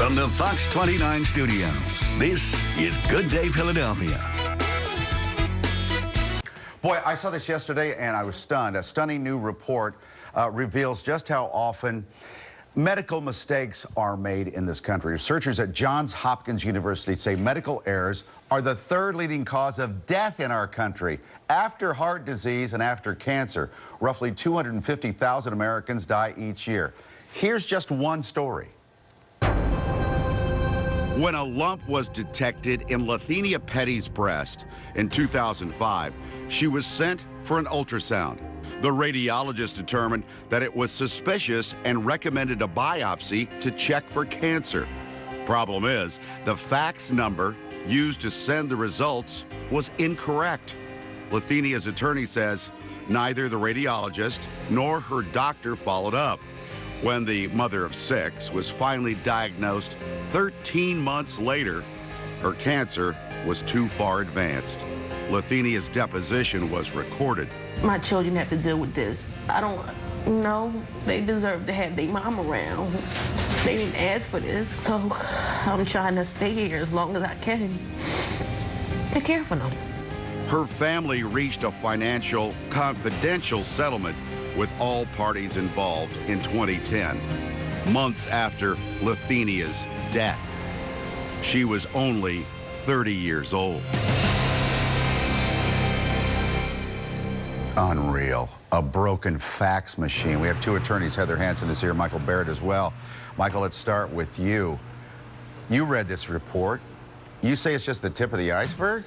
From the Fox 29 studios, this is Good Day Philadelphia. Boy, I saw this yesterday and I was stunned. A stunning new report reveals just how often medical mistakes are made in this country. Researchers at Johns Hopkins University say medical errors are the third leading cause of death in our country, after heart disease and after cancer. Roughly 250,000 Americans die each year. Here's just one story. When a lump was detected in Lathenia Petty's breast in 2005, she was sent for an ultrasound. The radiologist determined that it was suspicious and recommended a biopsy to check for cancer. Problem is, the fax number used to send the results was incorrect. Lathenia's attorney says neither the radiologist nor her doctor followed up. When the mother of 6 was finally diagnosed 13 months later, her cancer was too far advanced. Lathenia's deposition was recorded. My children have to deal with this. I don't know. They deserve to have their mom around. They didn't ask for this, so I'm trying to stay here as long as I can to care for them. Her family reached a financial, confidential settlement with all parties involved in 2010, months after Lathenia's death. She was only 30 years old. Unreal. A broken fax machine. We have two attorneys. Heather Hansen is here, Michael Barrett as well. Michael, let's start with you. You read this report. You say it's just the tip of the iceberg?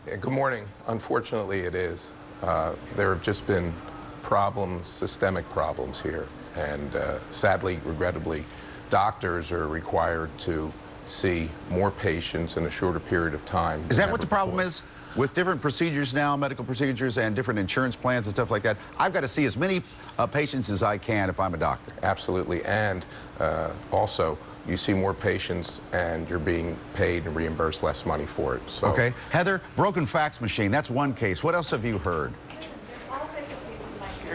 Yeah, good morning. Unfortunately, it is. There have just been problems, systemic problems here. And sadly, regrettably, doctors are required to see more patients in a shorter period of time. Is that what the problem is? With different procedures now, medical procedures and different insurance plans and stuff like that, I've got to see as many patients as I can if I'm a doctor. Absolutely. And also, you see more patients and you're being paid and reimbursed less money for it. So. Okay. Heather, broken fax machine, that's one case. What else have you heard?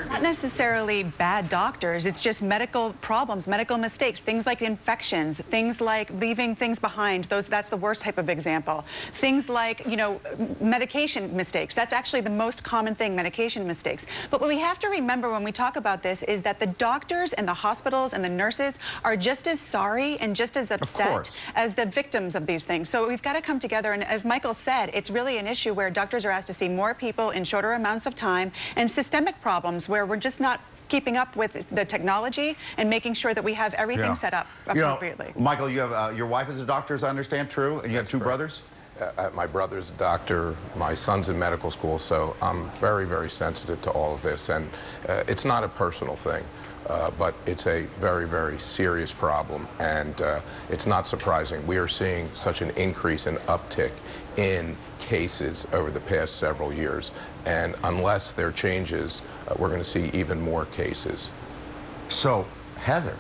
Not necessarily bad doctors, it's just medical problems, medical mistakes, things like infections, things like leaving things behind. That's the worst type of example. Things like, you know, medication mistakes. That's actually the most common thing, medication mistakes. But what we have to remember when we talk about this is that the doctors and the hospitals and the nurses are just as sorry and just as upset as the victims of these things. So we've got to come together, and as Michael said, it's really an issue where doctors are asked to see more people in shorter amounts of time, and systemic problems where we're just not keeping up with the technology and making sure that we have everything set up appropriately. You know, Michael, you have your wife is a doctor, as I understand, true? And you have two brothers? My brother's a doctor, my son's in medical school, so I'm very, very sensitive to all of this. And it's not a personal thing, but it's a very, very serious problem. And it's not surprising. We are seeing such an increase in uptick in cases over the past several years. And unless there are changes, we're going to see even more cases. So, Heather,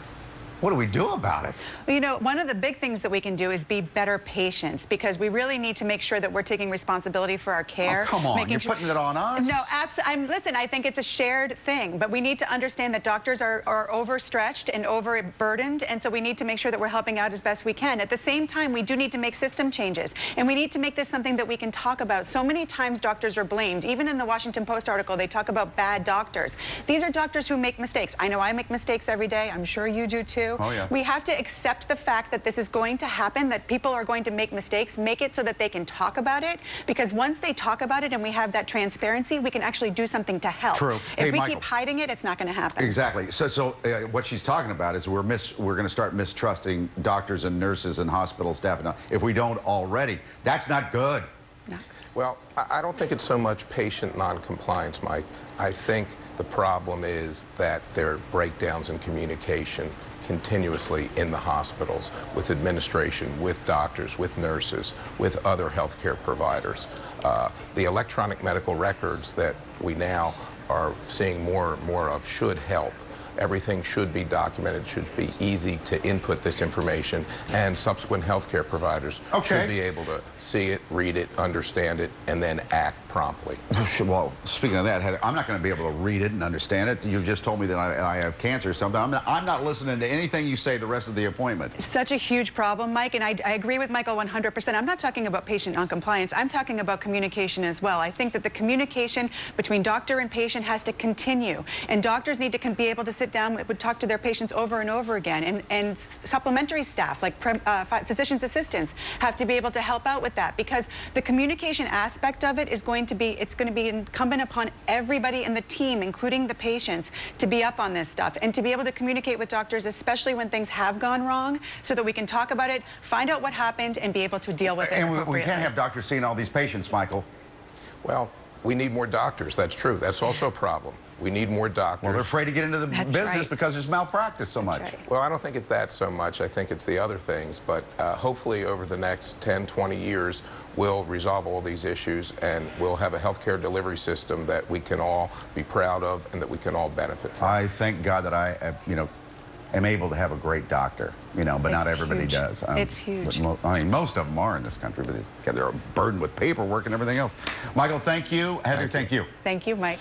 what do we do about it? Well, you know, one of the big things that we can do is be better patients, because we really need to make sure that we're taking responsibility for our care. Oh, come on, you're putting it on us? No, absolutely. Listen, I think it's a shared thing, but we need to understand that doctors are overstretched and overburdened, and so we need to make sure that we're helping out as best we can. At the same time, we do need to make system changes, and we need to make this something that we can talk about. So many times doctors are blamed. Even in the Washington Post article, they talk about bad doctors. These are doctors who make mistakes. I know I make mistakes every day. I'm sure you do too. Oh, yeah. We have to accept the fact that this is going to happen, that people are going to make mistakes, make it so that they can talk about it, because once they talk about it and we have that transparency, we can actually do something to help. True. If we keep hiding it, it's not going to happen. Exactly. So what she's talking about is we're going to start mistrusting doctors and nurses and hospital staff if we don't already. That's not good. No. Well, I don't think it's so much patient non-compliance, Mike. I think the problem is that there are breakdowns in communication continuously in the hospitals, with administration, with doctors, with nurses, with other healthcare providers. The electronic medical records that we now are seeing more and more of should help. Everything should be documented, should be easy to input this information, and subsequent healthcare providers should be able to see it, read it, understand it, and then act promptly. Well, speaking of that, Heather, I'm not going to be able to read it and understand it. You've just told me that I have cancer or something. I'm not listening to anything you say the rest of the appointment. Such a huge problem, Mike, and I agree with Michael 100%. I'm not talking about patient noncompliance. I'm talking about communication as well. I think that the communication between doctor and patient has to continue, and doctors need to be able to sit down and talk to their patients over and over again, and supplementary staff like physician's assistants have to be able to help out with that, because the communication aspect of it is going to be incumbent upon everybody in the team, including the patients, to be up on this stuff and to be able to communicate with doctors, especially when things have gone wrong, so that we can talk about it, find out what happened, and be able to deal with it appropriately. We can't have doctors seeing all these patients, Michael. Well, we need more doctors. That's true. That's also a problem. We need more doctors. Well, they're afraid to get into the business because there's malpractice so much. Right. Well, I don't think it's that so much. I think it's the other things. But hopefully over the next 10, 20 years, we'll resolve all these issues, and we'll have a healthcare delivery system that we can all be proud of and that we can all benefit from. I thank God that I, am able to have a great doctor, but not everybody does. It's huge. I mean, most of them are in this country, but they're burdened with paperwork and everything else. Michael, thank you. Heather, thank you. Thank you, Mike.